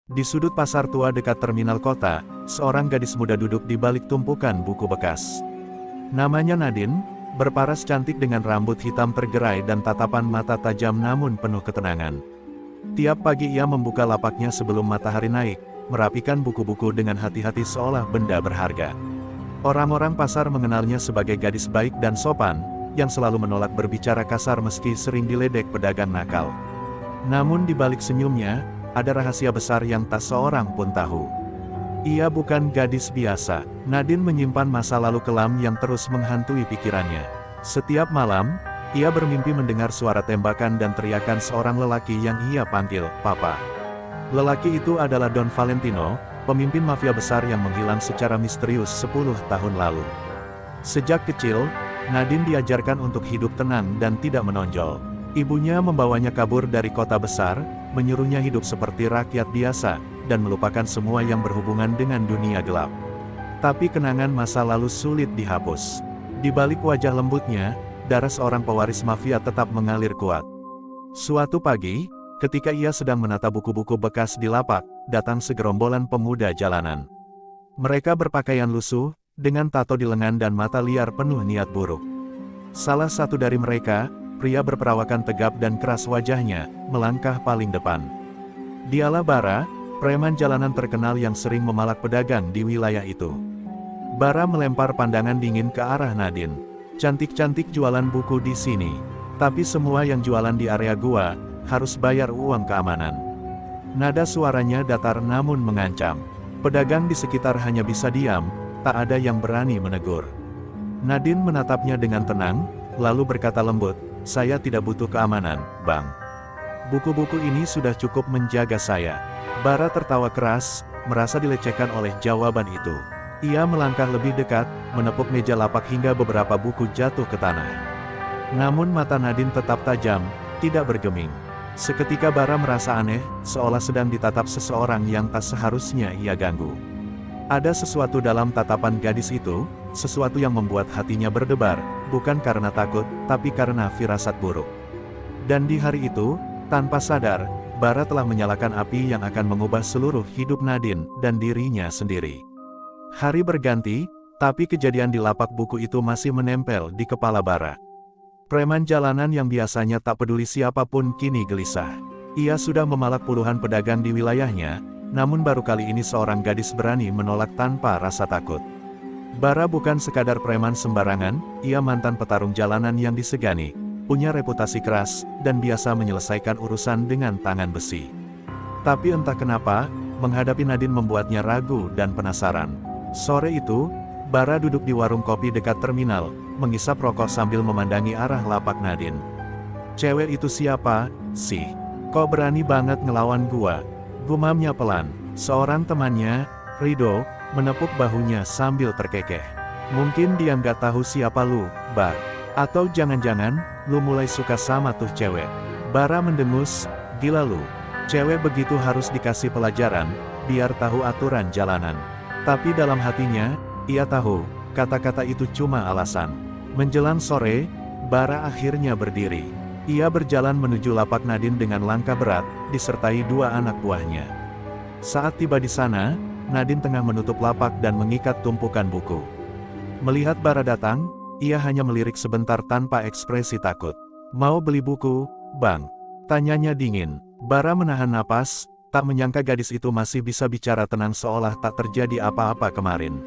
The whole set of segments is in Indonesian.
Di sudut pasar tua dekat terminal kota, seorang gadis muda duduk di balik tumpukan buku bekas. Namanya Nadine, berparas cantik dengan rambut hitam tergerai dan tatapan mata tajam namun penuh ketenangan. Tiap pagi ia membuka lapaknya sebelum matahari naik, merapikan buku-buku dengan hati-hati seolah benda berharga. Orang-orang pasar mengenalnya sebagai gadis baik dan sopan, yang selalu menolak berbicara kasar meski sering diledek pedagang nakal. Namun di balik senyumnya, ada rahasia besar yang tak seorang pun tahu. Ia bukan gadis biasa. Nadine menyimpan masa lalu kelam yang terus menghantui pikirannya. Setiap malam, ia bermimpi mendengar suara tembakan dan teriakan seorang lelaki yang ia panggil Papa. Lelaki itu adalah Don Valentino, pemimpin mafia besar yang menghilang secara misterius 10 tahun lalu. Sejak kecil, Nadine diajarkan untuk hidup tenang dan tidak menonjol. Ibunya membawanya kabur dari kota besar, menyuruhnya hidup seperti rakyat biasa, dan melupakan semua yang berhubungan dengan dunia gelap. Tapi kenangan masa lalu sulit dihapus. Di balik wajah lembutnya, darah seorang pewaris mafia tetap mengalir kuat. Suatu pagi, ketika ia sedang menata buku-buku bekas di lapak, datang segerombolan pemuda jalanan. Mereka berpakaian lusuh, dengan tato di lengan dan mata liar penuh niat buruk. Salah satu dari mereka, pria berperawakan tegap dan keras wajahnya, melangkah paling depan. Dialah Bara, preman jalanan terkenal yang sering memalak pedagang di wilayah itu. Bara melempar pandangan dingin ke arah Nadine. Cantik-cantik jualan buku di sini. Tapi semua yang jualan di area gua, harus bayar uang keamanan. Nada suaranya datar namun mengancam. Pedagang di sekitar hanya bisa diam, tak ada yang berani menegur. Nadine menatapnya dengan tenang, lalu berkata lembut, "Saya tidak butuh keamanan, Bang. Buku-buku ini sudah cukup menjaga saya." Bara tertawa keras, merasa dilecehkan oleh jawaban itu. Ia melangkah lebih dekat, menepuk meja lapak hingga beberapa buku jatuh ke tanah. Namun mata Nadine tetap tajam, tidak bergeming. Seketika Bara merasa aneh, seolah sedang ditatap seseorang yang tak seharusnya ia ganggu. Ada sesuatu dalam tatapan gadis itu, sesuatu yang membuat hatinya berdebar, bukan karena takut, tapi karena firasat buruk. Dan di hari itu, tanpa sadar, Bara telah menyalakan api yang akan mengubah seluruh hidup Nadine dan dirinya sendiri. Hari berganti, tapi kejadian di lapak buku itu masih menempel di kepala Bara. Preman jalanan yang biasanya tak peduli siapapun kini gelisah. Ia sudah memalak puluhan pedagang di wilayahnya, namun baru kali ini seorang gadis berani menolak tanpa rasa takut. Bara bukan sekadar preman sembarangan, ia mantan petarung jalanan yang disegani, punya reputasi keras, dan biasa menyelesaikan urusan dengan tangan besi. Tapi entah kenapa, menghadapi Nadine membuatnya ragu dan penasaran. Sore itu, Bara duduk di warung kopi dekat terminal, menghisap rokok sambil memandangi arah lapak Nadine. "Cewek itu siapa, sih? Kok berani banget ngelawan gua?" gumamnya pelan. Seorang temannya, Rido, menepuk bahunya sambil terkekeh. "Mungkin dia nggak tahu siapa lu, Bar. Atau jangan-jangan, lu mulai suka sama tuh cewek." Bara mendengus, "Gila lu. Cewek begitu harus dikasih pelajaran, biar tahu aturan jalanan." Tapi dalam hatinya, ia tahu, kata-kata itu cuma alasan. Menjelang sore, Bara akhirnya berdiri. Ia berjalan menuju lapak Nadine dengan langkah berat, disertai dua anak buahnya. Saat tiba di sana, Nadine tengah menutup lapak dan mengikat tumpukan buku. Melihat Bara datang, ia hanya melirik sebentar tanpa ekspresi takut. "Mau beli buku, Bang?" tanyanya dingin. Bara menahan napas, tak menyangka gadis itu masih bisa bicara tenang seolah tak terjadi apa-apa kemarin.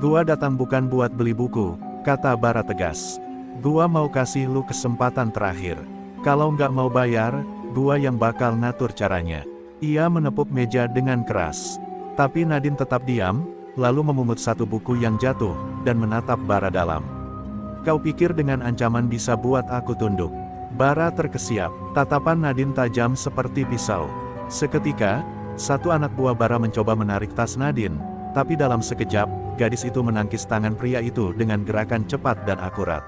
"Gua datang bukan buat beli buku," kata Bara tegas. "Gua mau kasih lu kesempatan terakhir. Kalau nggak mau bayar, gua yang bakal ngatur caranya." Ia menepuk meja dengan keras. Tapi Nadine tetap diam, lalu memungut satu buku yang jatuh, dan menatap Bara dalam. "Kau pikir dengan ancaman bisa buat aku tunduk?" Bara terkesiap, tatapan Nadine tajam seperti pisau. Seketika, satu anak buah Bara mencoba menarik tas Nadine, tapi dalam sekejap, gadis itu menangkis tangan pria itu dengan gerakan cepat dan akurat.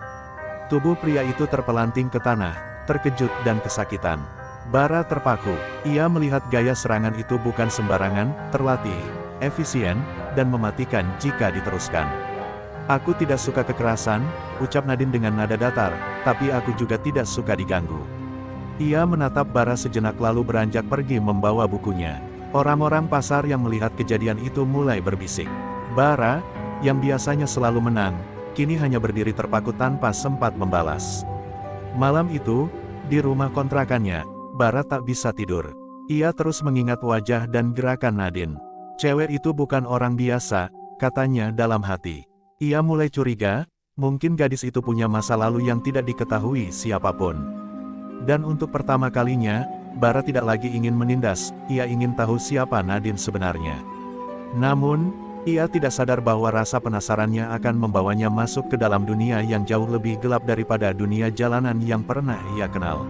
Tubuh pria itu terpelanting ke tanah, terkejut dan kesakitan. Bara terpaku, ia melihat gaya serangan itu bukan sembarangan, terlatih, efisien, dan mematikan jika diteruskan. "Aku tidak suka kekerasan," ucap Nadine dengan nada datar, "tapi aku juga tidak suka diganggu." Ia menatap Bara sejenak lalu beranjak pergi membawa bukunya. Orang-orang pasar yang melihat kejadian itu mulai berbisik. Bara, yang biasanya selalu menang, kini hanya berdiri terpaku tanpa sempat membalas. Malam itu, di rumah kontrakannya, Bara tak bisa tidur. Ia terus mengingat wajah dan gerakan Nadine. Cewek itu bukan orang biasa, katanya dalam hati. Ia mulai curiga, mungkin gadis itu punya masa lalu yang tidak diketahui siapapun. Dan untuk pertama kalinya, Bara tidak lagi ingin menindas, ia ingin tahu siapa Nadine sebenarnya. Namun, ia tidak sadar bahwa rasa penasarannya akan membawanya masuk ke dalam dunia yang jauh lebih gelap daripada dunia jalanan yang pernah ia kenal.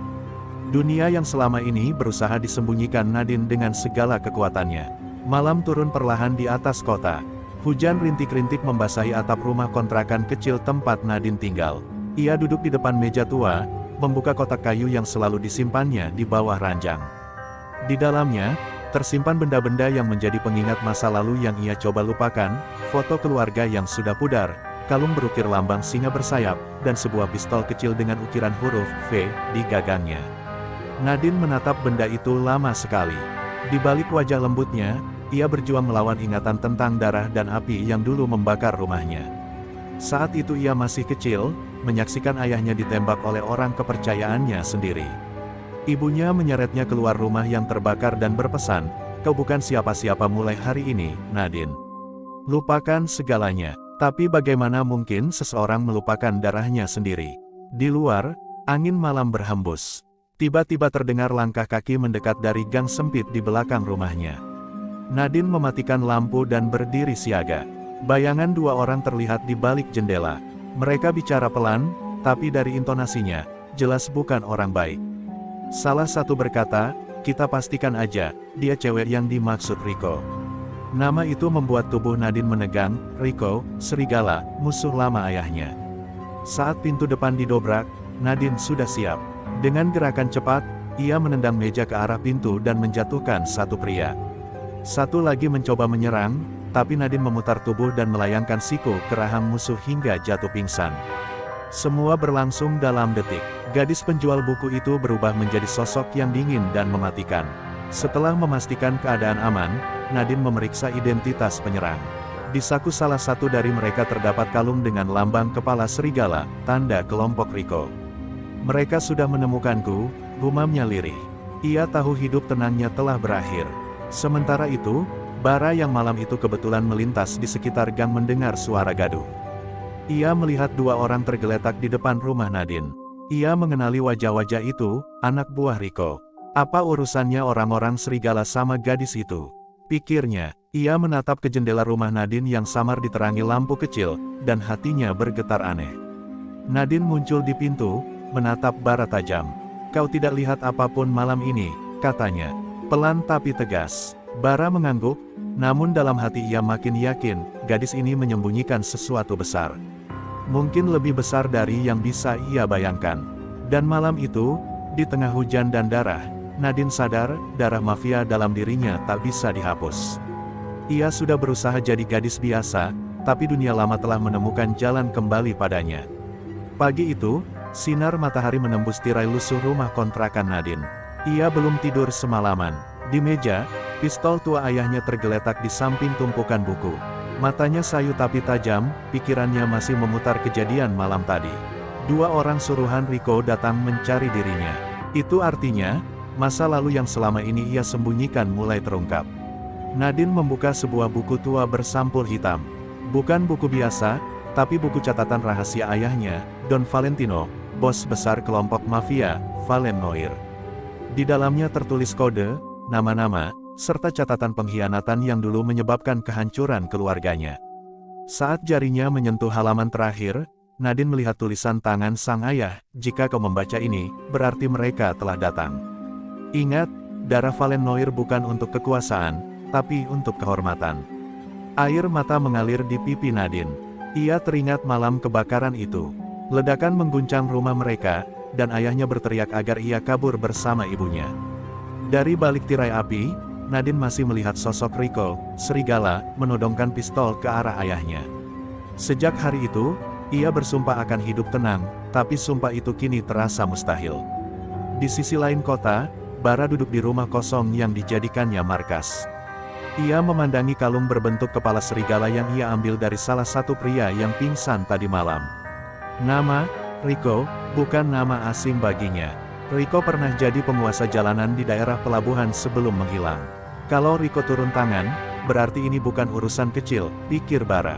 Dunia yang selama ini berusaha disembunyikan Nadine dengan segala kekuatannya. Malam turun perlahan di atas kota. Hujan rintik-rintik membasahi atap rumah kontrakan kecil tempat Nadine tinggal. Ia duduk di depan meja tua, membuka kotak kayu yang selalu disimpannya di bawah ranjang. Di dalamnya, tersimpan benda-benda yang menjadi pengingat masa lalu yang ia coba lupakan, foto keluarga yang sudah pudar, kalung berukir lambang singa bersayap, dan sebuah pistol kecil dengan ukiran huruf V di gagangnya. Nadine menatap benda itu lama sekali. Di balik wajah lembutnya, ia berjuang melawan ingatan tentang darah dan api yang dulu membakar rumahnya. Saat itu ia masih kecil, menyaksikan ayahnya ditembak oleh orang kepercayaannya sendiri. Ibunya menyeretnya keluar rumah yang terbakar dan berpesan, "Kau bukan siapa-siapa mulai hari ini, Nadine. Lupakan segalanya." Tapi bagaimana mungkin seseorang melupakan darahnya sendiri? Di luar, angin malam berhembus. Tiba-tiba terdengar langkah kaki mendekat dari gang sempit di belakang rumahnya. Nadine mematikan lampu dan berdiri siaga. Bayangan dua orang terlihat di balik jendela. Mereka bicara pelan, tapi dari intonasinya, jelas bukan orang baik. Salah satu berkata, "Kita pastikan aja, dia cewek yang dimaksud Rico." Nama itu membuat tubuh Nadine menegang. Rico, serigala, musuh lama ayahnya. Saat pintu depan didobrak, Nadine sudah siap. Dengan gerakan cepat, ia menendang meja ke arah pintu dan menjatuhkan satu pria. Satu lagi mencoba menyerang, tapi Nadine memutar tubuh dan melayangkan siku ke rahang musuh hingga jatuh pingsan. Semua berlangsung dalam detik. Gadis penjual buku itu berubah menjadi sosok yang dingin dan mematikan. Setelah memastikan keadaan aman, Nadine memeriksa identitas penyerang. Di saku salah satu dari mereka terdapat kalung dengan lambang kepala serigala, tanda kelompok Rico. "Mereka sudah menemukanku," gumamnya lirih. Ia tahu hidup tenangnya telah berakhir. Sementara itu, Bara yang malam itu kebetulan melintas di sekitar gang mendengar suara gaduh. Ia melihat dua orang tergeletak di depan rumah Nadine. Ia mengenali wajah-wajah itu, anak buah Rico. Apa urusannya orang-orang serigala sama gadis itu? Pikirnya, ia menatap ke jendela rumah Nadine yang samar diterangi lampu kecil, dan hatinya bergetar aneh. Nadine muncul di pintu, menatap Bara tajam. "Kau tidak lihat apapun malam ini," katanya. Pelan tapi tegas. Bara mengangguk, namun dalam hati ia makin yakin, gadis ini menyembunyikan sesuatu besar. Mungkin lebih besar dari yang bisa ia bayangkan. Dan malam itu, di tengah hujan dan darah, Nadine sadar, darah mafia dalam dirinya tak bisa dihapus. Ia sudah berusaha jadi gadis biasa, tapi dunia lama telah menemukan jalan kembali padanya. Pagi itu, sinar matahari menembus tirai lusuh rumah kontrakan Nadine. Ia belum tidur semalaman. Di meja, pistol tua ayahnya tergeletak di samping tumpukan buku. Matanya sayu tapi tajam, pikirannya masih memutar kejadian malam tadi. Dua orang suruhan Rico datang mencari dirinya. Itu artinya, masa lalu yang selama ini ia sembunyikan mulai terungkap. Nadine membuka sebuah buku tua bersampul hitam. Bukan buku biasa, tapi buku catatan rahasia ayahnya, Don Valentino, bos besar kelompok mafia, Valen Noir. Di dalamnya tertulis kode, nama-nama, serta catatan pengkhianatan yang dulu menyebabkan kehancuran keluarganya. Saat jarinya menyentuh halaman terakhir, Nadine melihat tulisan tangan sang ayah, "Jika kau membaca ini, berarti mereka telah datang. Ingat, darah Valen Noir bukan untuk kekuasaan, tapi untuk kehormatan." Air mata mengalir di pipi Nadine. Ia teringat malam kebakaran itu. Ledakan mengguncang rumah mereka, dan ayahnya berteriak agar ia kabur bersama ibunya. Dari balik tirai api, Nadine masih melihat sosok Rico, serigala, menodongkan pistol ke arah ayahnya. Sejak hari itu, ia bersumpah akan hidup tenang, tapi sumpah itu kini terasa mustahil. Di sisi lain kota, Bara duduk di rumah kosong yang dijadikannya markas. Ia memandangi kalung berbentuk kepala serigala yang ia ambil dari salah satu pria yang pingsan tadi malam. Nama, Rico, bukan nama asing baginya. Rico pernah jadi penguasa jalanan di daerah pelabuhan sebelum menghilang. Kalau Rico turun tangan, berarti ini bukan urusan kecil, pikir Bara.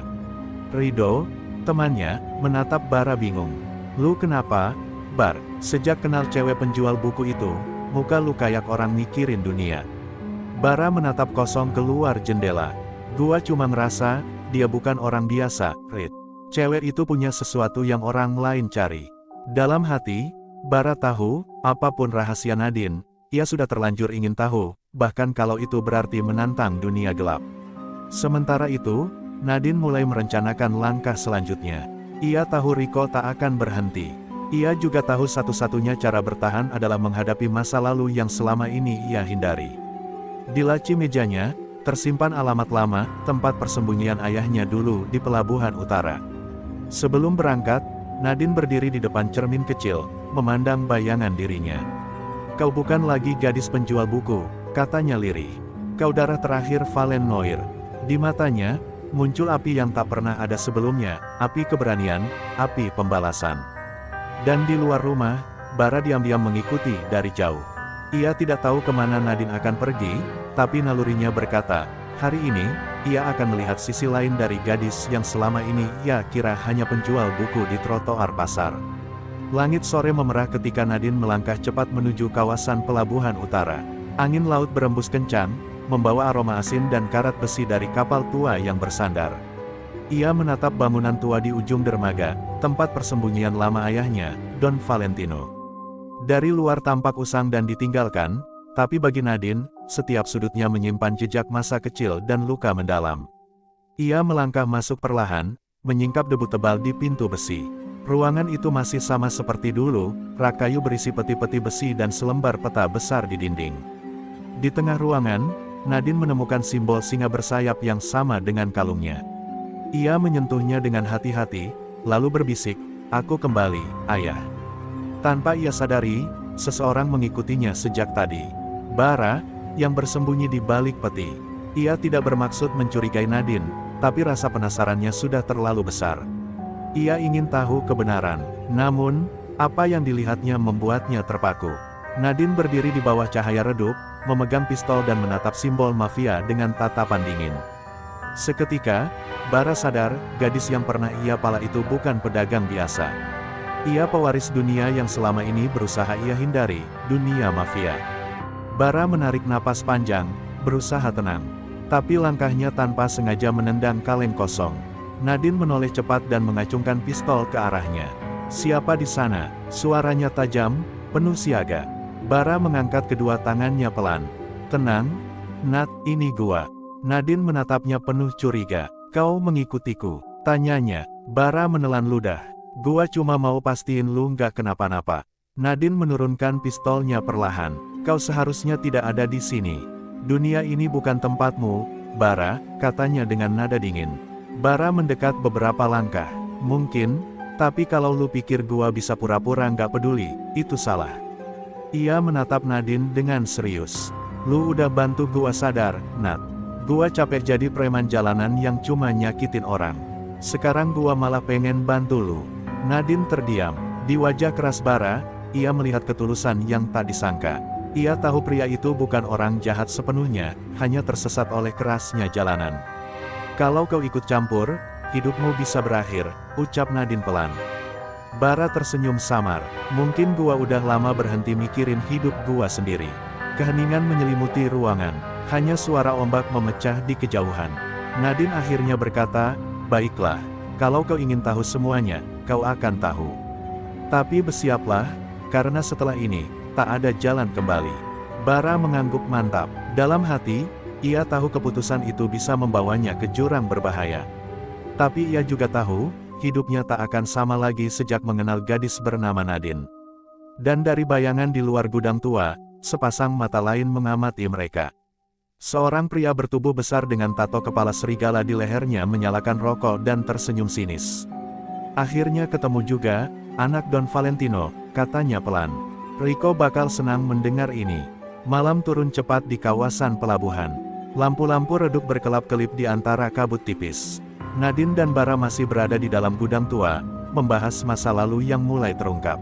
Rido, temannya, menatap Bara bingung. Lu kenapa, Bar? Sejak kenal cewek penjual buku itu, muka lu kayak orang mikirin dunia. Bara menatap kosong keluar jendela. Gua cuma ngerasa, dia bukan orang biasa, Rit. Cewek itu punya sesuatu yang orang lain cari. Dalam hati, Bara tahu, apapun rahasia Nadine, ia sudah terlanjur ingin tahu, bahkan kalau itu berarti menantang dunia gelap. Sementara itu, Nadine mulai merencanakan langkah selanjutnya. Ia tahu Rico tak akan berhenti. Ia juga tahu satu-satunya cara bertahan adalah menghadapi masa lalu yang selama ini ia hindari. Di laci mejanya, tersimpan alamat lama, tempat persembunyian ayahnya dulu di pelabuhan utara. Sebelum berangkat, Nadine berdiri di depan cermin kecil, memandang bayangan dirinya. Kau bukan lagi gadis penjual buku, katanya lirih. Kau darah terakhir Valen Noir. Di matanya, muncul api yang tak pernah ada sebelumnya, api keberanian, api pembalasan. Dan di luar rumah, Bara diam-diam mengikuti dari jauh. Ia tidak tahu kemana Nadine akan pergi, tapi nalurinya berkata, hari ini, ia akan melihat sisi lain dari gadis yang selama ini ia kira hanya penjual buku di trotoar pasar. Langit sore memerah ketika Nadine melangkah cepat menuju kawasan pelabuhan utara. Angin laut berembus kencang, membawa aroma asin dan karat besi dari kapal tua yang bersandar. Ia menatap bangunan tua di ujung dermaga, tempat persembunyian lama ayahnya, Don Valentino. Dari luar tampak usang dan ditinggalkan, tapi bagi Nadine, setiap sudutnya menyimpan jejak masa kecil dan luka mendalam. Ia melangkah masuk perlahan, menyingkap debu tebal di pintu besi. Ruangan itu masih sama seperti dulu, rak kayu berisi peti-peti besi dan selembar peta besar di dinding. Di tengah ruangan, Nadine menemukan simbol singa bersayap yang sama dengan kalungnya. Ia menyentuhnya dengan hati-hati, lalu berbisik, "Aku kembali, ayah." Tanpa ia sadari, seseorang mengikutinya sejak tadi. Bara, yang bersembunyi di balik peti. Ia tidak bermaksud mencurigai Nadine, tapi rasa penasarannya sudah terlalu besar. Ia ingin tahu kebenaran, namun, apa yang dilihatnya membuatnya terpaku. Nadine berdiri di bawah cahaya redup, memegang pistol dan menatap simbol mafia dengan tatapan dingin. Seketika, Bara sadar, gadis yang pernah ia pala itu bukan pedagang biasa. Ia pewaris dunia yang selama ini berusaha ia hindari, dunia mafia. Bara menarik napas panjang, berusaha tenang. Tapi langkahnya tanpa sengaja menendang kaleng kosong. Nadine menoleh cepat dan mengacungkan pistol ke arahnya. "Siapa di sana?" Suaranya tajam, penuh siaga. Bara mengangkat kedua tangannya pelan. "Tenang, Nat, ini gua." Nadine menatapnya penuh curiga. "Kau mengikutiku?" tanyanya. Bara menelan ludah. "Gua cuma mau pastiin lu nggak kenapa-napa." Nadine menurunkan pistolnya perlahan. "Kau seharusnya tidak ada di sini. Dunia ini bukan tempatmu, Bara," katanya dengan nada dingin. Bara mendekat beberapa langkah. "Mungkin, tapi kalau lu pikir gua bisa pura-pura nggak peduli, itu salah." Ia menatap Nadine dengan serius. "Lu udah bantu gua sadar, Nat. Gua capek jadi preman jalanan yang cuma nyakitin orang. Sekarang gua malah pengen bantu lu." Nadine terdiam. Di wajah keras Bara, ia melihat ketulusan yang tak disangka. Ia tahu pria itu bukan orang jahat sepenuhnya, hanya tersesat oleh kerasnya jalanan. "Kalau kau ikut campur, hidupmu bisa berakhir," ucap Nadine pelan. Bara tersenyum samar. "Mungkin gua udah lama berhenti mikirin hidup gua sendiri." Keheningan menyelimuti ruangan. Hanya suara ombak memecah di kejauhan. Nadine akhirnya berkata, "Baiklah. Kalau kau ingin tahu semuanya, kau akan tahu. Tapi bersiaplah, karena setelah ini, tak ada jalan kembali." Bara mengangguk mantap. Dalam hati, ia tahu keputusan itu bisa membawanya ke jurang berbahaya. Tapi ia juga tahu, hidupnya tak akan sama lagi sejak mengenal gadis bernama Nadine. Dan dari bayangan di luar gudang tua, sepasang mata lain mengamati mereka. Seorang pria bertubuh besar dengan tato kepala serigala di lehernya menyalakan rokok dan tersenyum sinis. "Akhirnya ketemu juga, anak Don Valentino," katanya pelan. "Rico bakal senang mendengar ini." Malam turun cepat di kawasan pelabuhan. Lampu-lampu redup berkelap-kelip di antara kabut tipis. Nadine dan Bara masih berada di dalam gudang tua, membahas masa lalu yang mulai terungkap.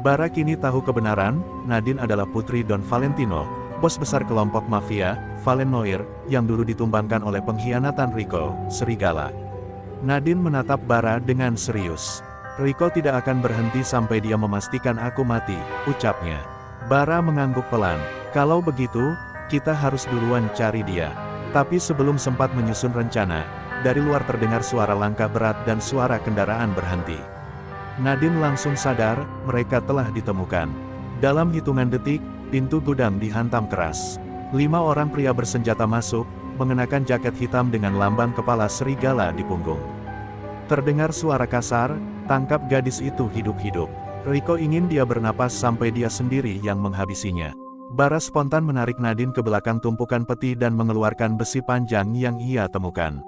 Bara kini tahu kebenaran, Nadine adalah putri Don Valentino, bos besar kelompok mafia, Valenoir, yang dulu ditumbangkan oleh pengkhianatan Rico, Serigala. Nadine menatap Bara dengan serius. Rico tidak akan berhenti sampai dia memastikan aku mati, ucapnya. Bara mengangguk pelan. Kalau begitu, kita harus duluan cari dia. Tapi sebelum sempat menyusun rencana, dari luar terdengar suara langkah berat dan suara kendaraan berhenti. Nadine langsung sadar, mereka telah ditemukan. Dalam hitungan detik, pintu gudang dihantam keras. 5 orang pria bersenjata masuk, mengenakan jaket hitam dengan lambang kepala serigala di punggung. Terdengar suara kasar, tangkap gadis itu hidup-hidup. Rico ingin dia bernapas sampai dia sendiri yang menghabisinya. Bara spontan menarik Nadine ke belakang tumpukan peti dan mengeluarkan besi panjang yang ia temukan.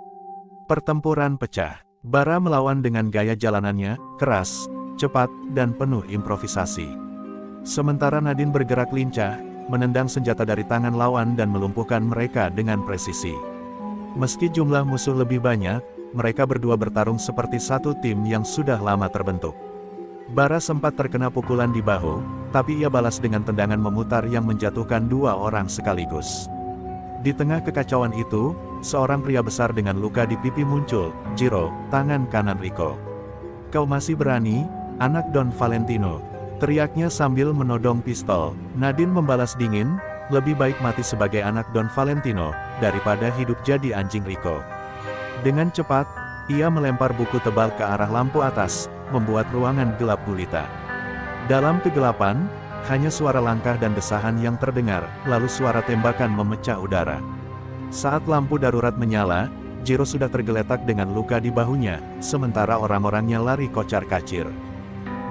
Pertempuran pecah. Bara melawan dengan gaya jalanannya, keras, cepat, dan penuh improvisasi. Sementara Nadine bergerak lincah, menendang senjata dari tangan lawan dan melumpuhkan mereka dengan presisi. Meski jumlah musuh lebih banyak, mereka berdua bertarung seperti satu tim yang sudah lama terbentuk. Bara sempat terkena pukulan di bahu, tapi ia balas dengan tendangan memutar yang menjatuhkan 2 orang sekaligus. Di tengah kekacauan itu, seorang pria besar dengan luka di pipi muncul, Jiro, tangan kanan Rico. "Kau masih berani, anak Don Valentino," teriaknya sambil menodong pistol. Nadine membalas dingin, "Lebih baik mati sebagai anak Don Valentino, daripada hidup jadi anjing Rico." Dengan cepat, ia melempar buku tebal ke arah lampu atas, membuat ruangan gelap gulita. Dalam kegelapan, hanya suara langkah dan desahan yang terdengar, lalu suara tembakan memecah udara. Saat lampu darurat menyala, Jiro sudah tergeletak dengan luka di bahunya, sementara orang-orangnya lari kocar-kacir.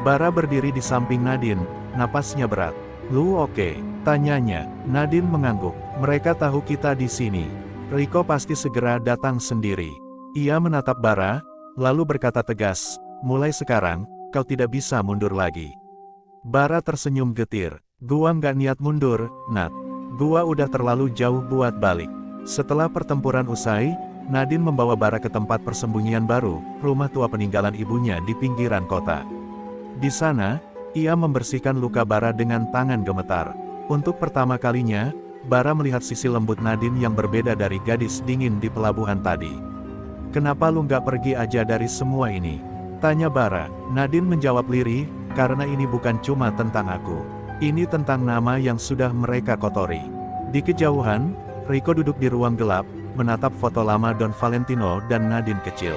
Bara berdiri di samping Nadine, napasnya berat. "Lu oke?" tanyanya. Nadine mengangguk. "Mereka tahu kita di sini. Rico pasti segera datang sendiri." Ia menatap Bara, lalu berkata tegas, "Mulai sekarang, kau tidak bisa mundur lagi." Bara tersenyum getir. "Gua nggak niat mundur, Nat. Gua udah terlalu jauh buat balik." Setelah pertempuran usai, Nadine membawa Bara ke tempat persembunyian baru, rumah tua peninggalan ibunya di pinggiran kota. Di sana, ia membersihkan luka Bara dengan tangan gemetar. Untuk pertama kalinya, Bara melihat sisi lembut Nadine yang berbeda dari gadis dingin di pelabuhan tadi. "Kenapa lu nggak pergi aja dari semua ini?" tanya Bara. Nadine menjawab lirih, "Karena ini bukan cuma tentang aku. Ini tentang nama yang sudah mereka kotori." Di kejauhan, Rico duduk di ruang gelap, menatap foto lama Don Valentino dan Nadine kecil.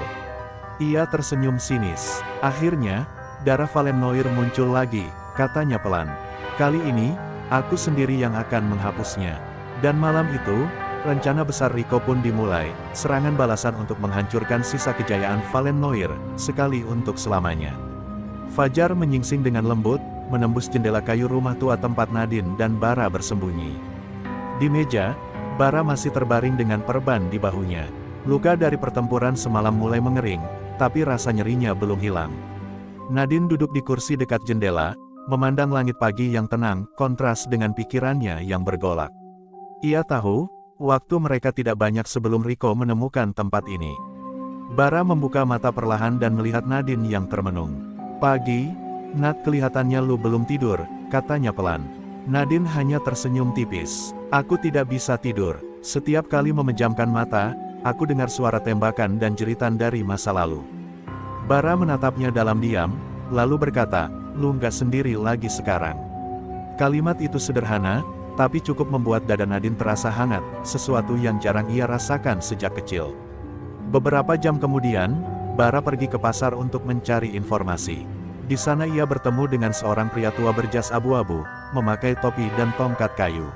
Ia tersenyum sinis. "Akhirnya, darah Valenoir muncul lagi," katanya pelan. "Kali ini, aku sendiri yang akan menghapusnya." Dan malam itu, rencana besar Rico pun dimulai, serangan balasan untuk menghancurkan sisa kejayaan Valenoir, sekali untuk selamanya. Fajar menyingsing dengan lembut, menembus jendela kayu rumah tua tempat Nadine dan Bara bersembunyi. Di meja, Bara masih terbaring dengan perban di bahunya. Luka dari pertempuran semalam mulai mengering, tapi rasa nyerinya belum hilang. Nadine duduk di kursi dekat jendela, memandang langit pagi yang tenang, kontras dengan pikirannya yang bergolak. Ia tahu, waktu mereka tidak banyak sebelum Rico menemukan tempat ini. Bara membuka mata perlahan dan melihat Nadine yang termenung. "Pagi, Nat, kelihatannya lu belum tidur," katanya pelan. Nadine hanya tersenyum tipis. "Aku tidak bisa tidur. Setiap kali memejamkan mata, aku dengar suara tembakan dan jeritan dari masa lalu." Bara menatapnya dalam diam, lalu berkata, "Lu nggak sendiri lagi sekarang." Kalimat itu sederhana, tapi cukup membuat dada Nadine terasa hangat, sesuatu yang jarang ia rasakan sejak kecil. Beberapa jam kemudian, Bara pergi ke pasar untuk mencari informasi. Di sana ia bertemu dengan seorang pria tua berjas abu-abu, memakai topi dan tongkat kayu.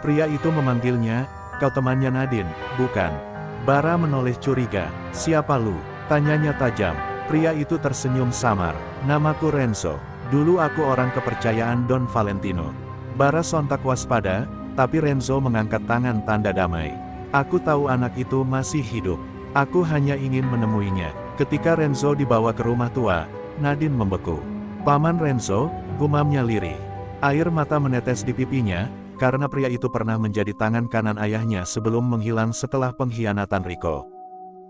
Pria itu memanggilnya, "Kau temannya Nadine, bukan?" Bara menoleh curiga. "Siapa lu?" tanyanya tajam. Pria itu tersenyum samar. "Namaku Renzo. Dulu aku orang kepercayaan Don Valentino." Bara sontak waspada, tapi Renzo mengangkat tangan tanda damai. "Aku tahu anak itu masih hidup. Aku hanya ingin menemuinya." Ketika Renzo dibawa ke rumah tua, Nadine membeku. "Paman Renzo," gumamnya lirih. Air mata menetes di pipinya, karena pria itu pernah menjadi tangan kanan ayahnya sebelum menghilang setelah pengkhianatan Rico.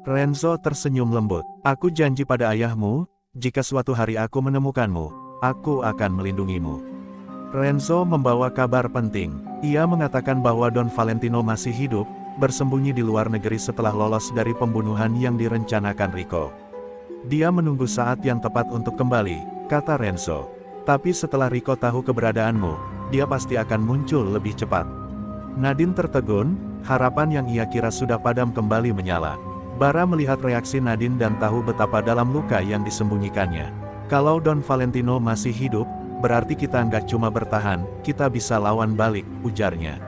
Renzo tersenyum lembut. Aku janji pada ayahmu, jika suatu hari aku menemukanmu, aku akan melindungimu. Renzo membawa kabar penting. Ia mengatakan bahwa Don Valentino masih hidup, bersembunyi di luar negeri setelah lolos dari pembunuhan yang direncanakan Rico. Dia menunggu saat yang tepat untuk kembali, kata Renzo. Tapi setelah Rico tahu keberadaanmu, dia pasti akan muncul lebih cepat. Nadine tertegun, harapan yang ia kira sudah padam kembali menyala. Bara melihat reaksi Nadine dan tahu betapa dalam luka yang disembunyikannya. Kalau Don Valentino masih hidup, berarti kita nggak cuma bertahan, kita bisa lawan balik, ujarnya.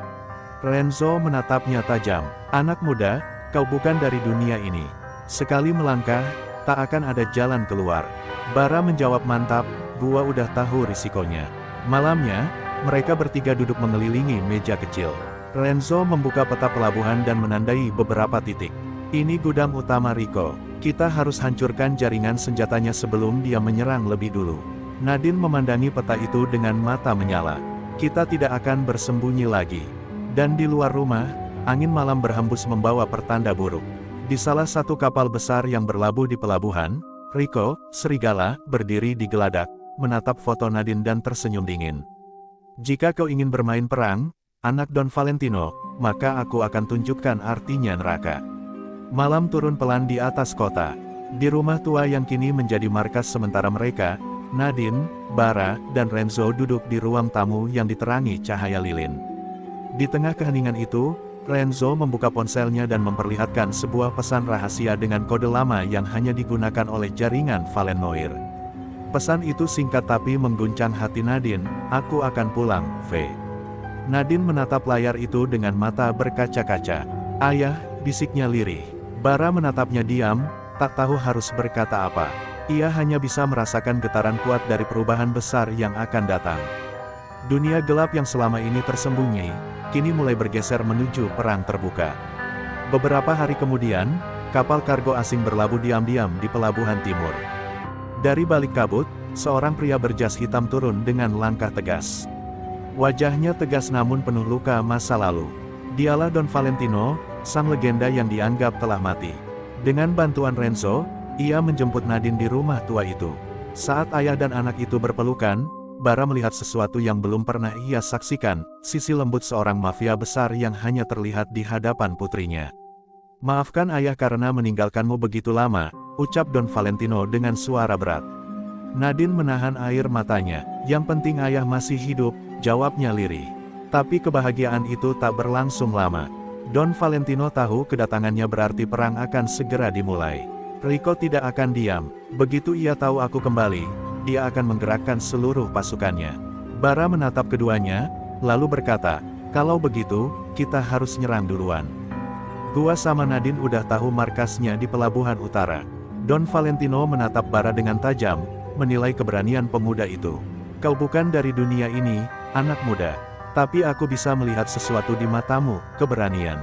Renzo menatapnya tajam. Anak muda, kau bukan dari dunia ini. Sekali melangkah, tak akan ada jalan keluar. Bara menjawab mantap, gua udah tahu risikonya. Malamnya, mereka bertiga duduk mengelilingi meja kecil. Renzo membuka peta pelabuhan dan menandai beberapa titik. Ini gudang utama Rico. Kita harus hancurkan jaringan senjatanya sebelum dia menyerang lebih dulu. Nadine memandangi peta itu dengan mata menyala. Kita tidak akan bersembunyi lagi. Dan di luar rumah, angin malam berhembus membawa pertanda buruk. Di salah satu kapal besar yang berlabuh di pelabuhan, Rico, serigala, berdiri di geladak, menatap foto Nadine dan tersenyum dingin. Jika kau ingin bermain perang, anak Don Valentino, maka aku akan tunjukkan artinya neraka. Malam turun pelan di atas kota. Di rumah tua yang kini menjadi markas sementara mereka, Nadine, Bara, dan Renzo duduk di ruang tamu yang diterangi cahaya lilin. Di tengah keheningan itu, Renzo membuka ponselnya dan memperlihatkan sebuah pesan rahasia dengan kode lama yang hanya digunakan oleh jaringan Valen Noir. Pesan itu singkat tapi mengguncang hati Nadine, aku akan pulang, V. Nadine menatap layar itu dengan mata berkaca-kaca. Ayah, bisiknya lirih. Bara menatapnya diam, tak tahu harus berkata apa. Ia hanya bisa merasakan getaran kuat dari perubahan besar yang akan datang. Dunia gelap yang selama ini tersembunyi, kini mulai bergeser menuju perang terbuka. Beberapa hari kemudian, kapal kargo asing berlabuh diam-diam di pelabuhan timur. Dari balik kabut, seorang pria berjas hitam turun dengan langkah tegas. Wajahnya tegas namun penuh luka masa lalu. Dialah Don Valentino, sang legenda yang dianggap telah mati. Dengan bantuan Renzo, ia menjemput Nadine di rumah tua itu. Saat ayah dan anak itu berpelukan, Bara melihat sesuatu yang belum pernah ia saksikan, sisi lembut seorang mafia besar yang hanya terlihat di hadapan putrinya. Maafkan ayah karena meninggalkanmu begitu lama, ucap Don Valentino dengan suara berat. Nadine menahan air matanya. Yang penting ayah masih hidup, jawabnya lirih. Tapi kebahagiaan itu tak berlangsung lama. Don Valentino tahu kedatangannya berarti perang akan segera dimulai. Rico tidak akan diam. Begitu ia tahu aku kembali, dia akan menggerakkan seluruh pasukannya. Bara menatap keduanya, lalu berkata, kalau begitu, kita harus nyerang duluan. Gua sama Nadine udah tahu markasnya di pelabuhan utara. Don Valentino menatap Bara dengan tajam, menilai keberanian pemuda itu. Kau bukan dari dunia ini, anak muda. Tapi aku bisa melihat sesuatu di matamu, keberanian.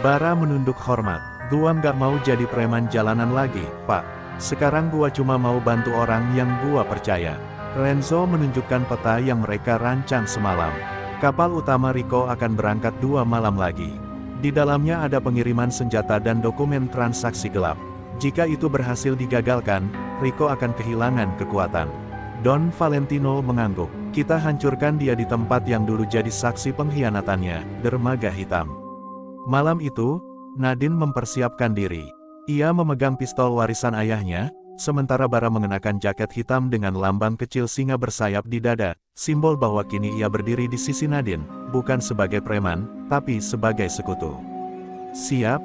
Bara menunduk hormat. Gua nggak mau jadi preman jalanan lagi, Pak. Sekarang gua cuma mau bantu orang yang gua percaya. Renzo menunjukkan peta yang mereka rancang semalam. Kapal utama Rico akan berangkat 2 malam lagi. Di dalamnya ada pengiriman senjata dan dokumen transaksi gelap. Jika itu berhasil digagalkan, Rico akan kehilangan kekuatan. Don Valentino mengangguk. Kita hancurkan dia di tempat yang dulu jadi saksi pengkhianatannya, dermaga hitam. Malam itu, Nadine mempersiapkan diri. Ia memegang pistol warisan ayahnya, sementara Bara mengenakan jaket hitam dengan lambang kecil singa bersayap di dada, simbol bahwa kini ia berdiri di sisi Nadine, bukan sebagai preman, tapi sebagai sekutu. Siap,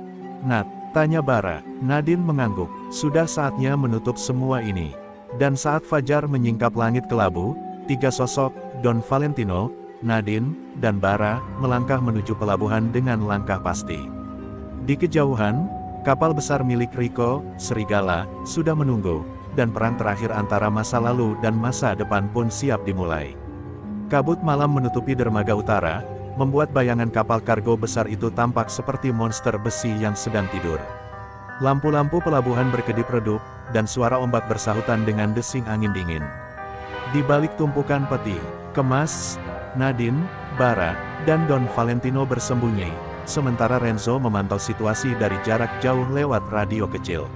Nat? Tanya Bara. Nadine mengangguk. Sudah saatnya menutup semua ini. Dan saat fajar menyingkap langit kelabu, 3 sosok, Don Valentino, Nadine, dan Bara, melangkah menuju pelabuhan dengan langkah pasti. Di kejauhan, kapal besar milik Rico, Serigala, sudah menunggu, dan perang terakhir antara masa lalu dan masa depan pun siap dimulai. Kabut malam menutupi dermaga utara, membuat bayangan kapal kargo besar itu tampak seperti monster besi yang sedang tidur. Lampu-lampu pelabuhan berkedip-redup, dan suara ombak bersahutan dengan desing angin dingin. Di balik tumpukan peti kemas, Nadine, Bara, dan Don Valentino bersembunyi, sementara Renzo memantau situasi dari jarak jauh lewat radio kecil.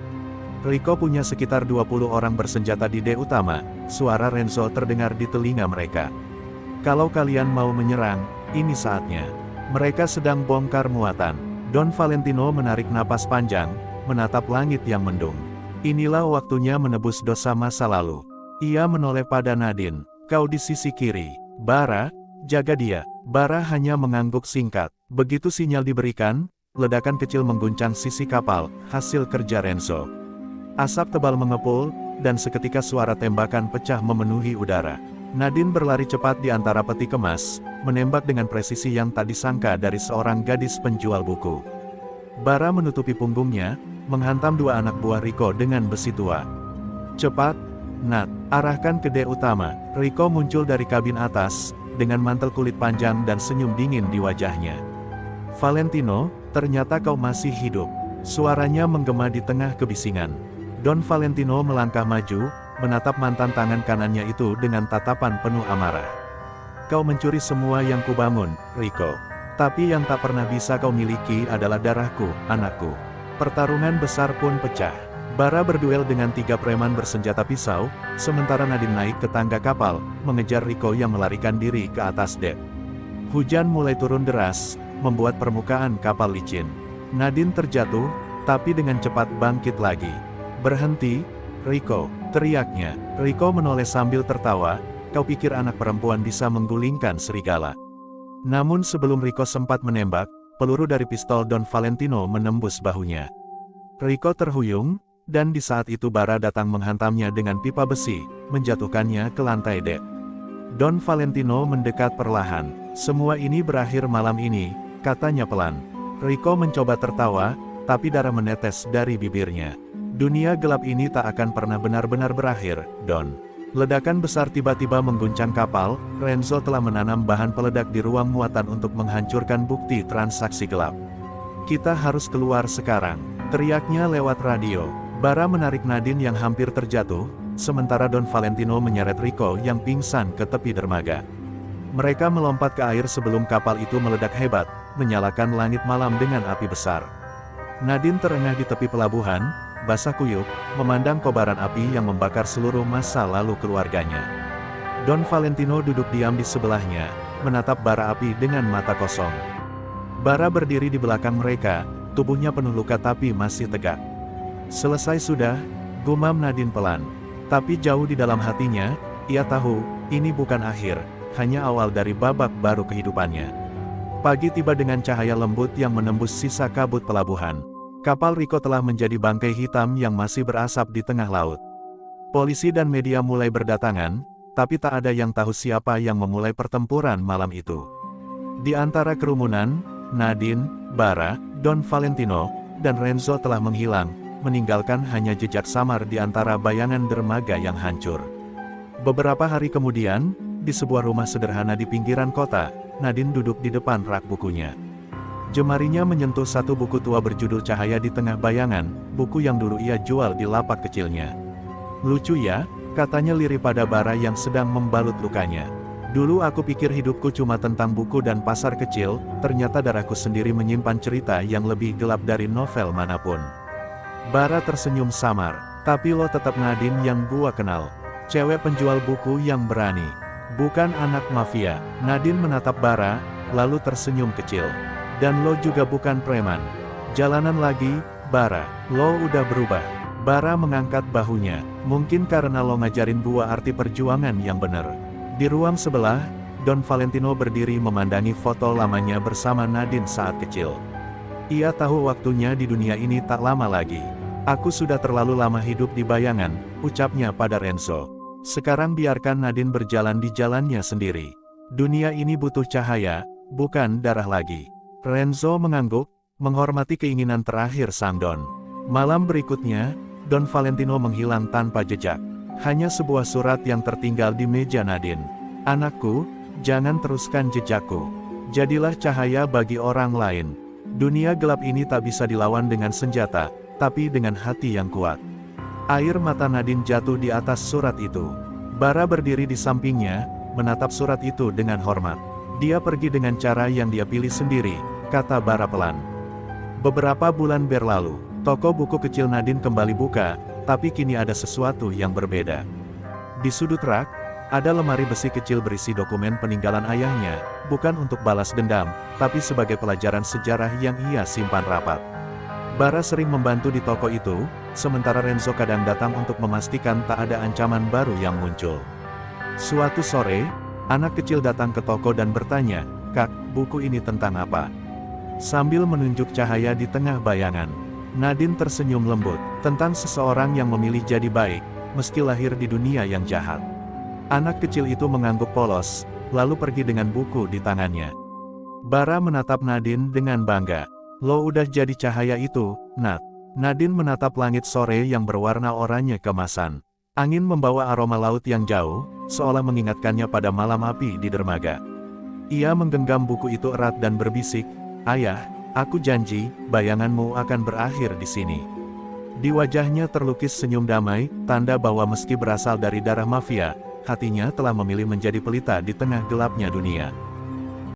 Rico punya sekitar 20 orang bersenjata di D utama, suara Renzo terdengar di telinga mereka. Kalau kalian mau menyerang, ini saatnya. Mereka sedang bongkar muatan. Don Valentino menarik napas panjang, menatap langit yang mendung. Inilah waktunya menebus dosa masa lalu. Ia menoleh pada Nadine. Kau di sisi kiri. Bara, jaga dia. Bara hanya mengangguk singkat. Begitu sinyal diberikan, ledakan kecil mengguncang sisi kapal, hasil kerja Renzo. Asap tebal mengepul, dan seketika suara tembakan pecah memenuhi udara. Nadine berlari cepat di antara peti kemas, menembak dengan presisi yang tak disangka dari seorang gadis penjual buku. Bara menutupi punggungnya, menghantam dua anak buah Rico dengan besi tua. Cepat, Nat, arahkan ke D utama. Rico muncul dari kabin atas, dengan mantel kulit panjang dan senyum dingin di wajahnya. Valentino, ternyata kau masih hidup. Suaranya menggema di tengah kebisingan. Don Valentino melangkah maju, menatap mantan tangan kanannya itu dengan tatapan penuh amarah. Kau mencuri semua yang kubangun, Rico. Tapi yang tak pernah bisa kau miliki adalah darahku, anakku. Pertarungan besar pun pecah. Bara berduel dengan 3 preman bersenjata pisau, sementara Nadine naik ke tangga kapal, mengejar Rico yang melarikan diri ke atas dek. Hujan mulai turun deras, membuat permukaan kapal licin. Nadine terjatuh, tapi dengan cepat bangkit lagi. Berhenti, Rico, teriaknya. Rico menoleh sambil tertawa, kau pikir anak perempuan bisa menggulingkan serigala. Namun sebelum Rico sempat menembak, peluru dari pistol Don Valentino menembus bahunya. Rico terhuyung, dan di saat itu Bara datang menghantamnya dengan pipa besi, menjatuhkannya ke lantai dek. Don Valentino mendekat perlahan. Semua ini berakhir malam ini, katanya pelan. Rico mencoba tertawa, tapi darah menetes dari bibirnya. Dunia gelap ini tak akan pernah benar-benar berakhir, Don. Ledakan besar tiba-tiba mengguncang kapal. Renzo telah menanam bahan peledak di ruang muatan untuk menghancurkan bukti transaksi gelap. Kita harus keluar sekarang, teriaknya lewat radio. Bara menarik Nadine yang hampir terjatuh, sementara Don Valentino menyeret Rico yang pingsan ke tepi dermaga. Mereka melompat ke air sebelum kapal itu meledak hebat, menyalakan langit malam dengan api besar. Nadine terengah di tepi pelabuhan, basah kuyup, memandang kobaran api yang membakar seluruh masa lalu keluarganya. Don Valentino duduk diam di sebelahnya, menatap bara api dengan mata kosong. Bara berdiri di belakang mereka, tubuhnya penuh luka tapi masih tegak. Selesai sudah, gumam Nadine pelan. Tapi jauh di dalam hatinya, ia tahu, ini bukan akhir, hanya awal dari babak baru kehidupannya. Pagi tiba dengan cahaya lembut yang menembus sisa kabut pelabuhan. Kapal Rico telah menjadi bangkai hitam yang masih berasap di tengah laut. Polisi dan media mulai berdatangan, tapi tak ada yang tahu siapa yang memulai pertempuran malam itu. Di antara kerumunan, Nadine, Bara, Don Valentino, dan Renzo telah menghilang, meninggalkan hanya jejak samar di antara bayangan dermaga yang hancur. Beberapa hari kemudian, di sebuah rumah sederhana di pinggiran kota, Nadine duduk di depan rak bukunya. Jemarinya menyentuh satu buku tua berjudul Cahaya di Tengah Bayangan, buku yang dulu ia jual di lapak kecilnya. Lucu ya, katanya lirih pada Bara yang sedang membalut lukanya. Dulu aku pikir hidupku cuma tentang buku dan pasar kecil, ternyata darahku sendiri menyimpan cerita yang lebih gelap dari novel manapun. Bara tersenyum samar, tapi lo tetap Nadine yang gua kenal. Cewek penjual buku yang berani. Bukan anak mafia. Nadine menatap Bara, lalu tersenyum kecil. Dan lo juga bukan preman. Jalanan lagi, Bara. Lo udah berubah. Bara mengangkat bahunya. Mungkin karena lo ngajarin gua arti perjuangan yang bener. Di ruang sebelah, Don Valentino berdiri memandangi foto lamanya bersama Nadine saat kecil. Ia tahu waktunya di dunia ini tak lama lagi. Aku sudah terlalu lama hidup di bayangan, ucapnya pada Renzo. Sekarang biarkan Nadine berjalan di jalannya sendiri. Dunia ini butuh cahaya, bukan darah lagi. Renzo mengangguk, menghormati keinginan terakhir sang Don. Malam berikutnya, Don Valentino menghilang tanpa jejak. Hanya sebuah surat yang tertinggal di meja Nadine. Anakku, jangan teruskan jejakku. Jadilah cahaya bagi orang lain. Dunia gelap ini tak bisa dilawan dengan senjata, tapi dengan hati yang kuat. Air mata Nadine jatuh di atas surat itu. Bara berdiri di sampingnya, menatap surat itu dengan hormat. Dia pergi dengan cara yang dia pilih sendiri, kata Bara pelan. Beberapa bulan berlalu, toko buku kecil Nadine kembali buka, tapi kini ada sesuatu yang berbeda. Di sudut rak, ada lemari besi kecil berisi dokumen peninggalan ayahnya, bukan untuk balas dendam, tapi sebagai pelajaran sejarah yang ia simpan rapat. Bara sering membantu di toko itu, sementara Renzo kadang datang untuk memastikan tak ada ancaman baru yang muncul. Suatu sore, anak kecil datang ke toko dan bertanya, "Kak, buku ini tentang apa?" Sambil menunjuk cahaya di tengah bayangan, Nadine tersenyum lembut, tentang seseorang yang memilih jadi baik, meski lahir di dunia yang jahat. Anak kecil itu mengangguk polos, lalu pergi dengan buku di tangannya. Bara menatap Nadine dengan bangga. "Lo udah jadi cahaya itu, Nat." Nadine menatap langit sore yang berwarna oranye keemasan. Angin membawa aroma laut yang jauh, seolah mengingatkannya pada malam api di dermaga. Ia menggenggam buku itu erat dan berbisik, "Ayah, aku janji, bayanganmu akan berakhir di sini." Di wajahnya terlukis senyum damai, tanda bahwa meski berasal dari darah mafia, hatinya telah memilih menjadi pelita di tengah gelapnya dunia.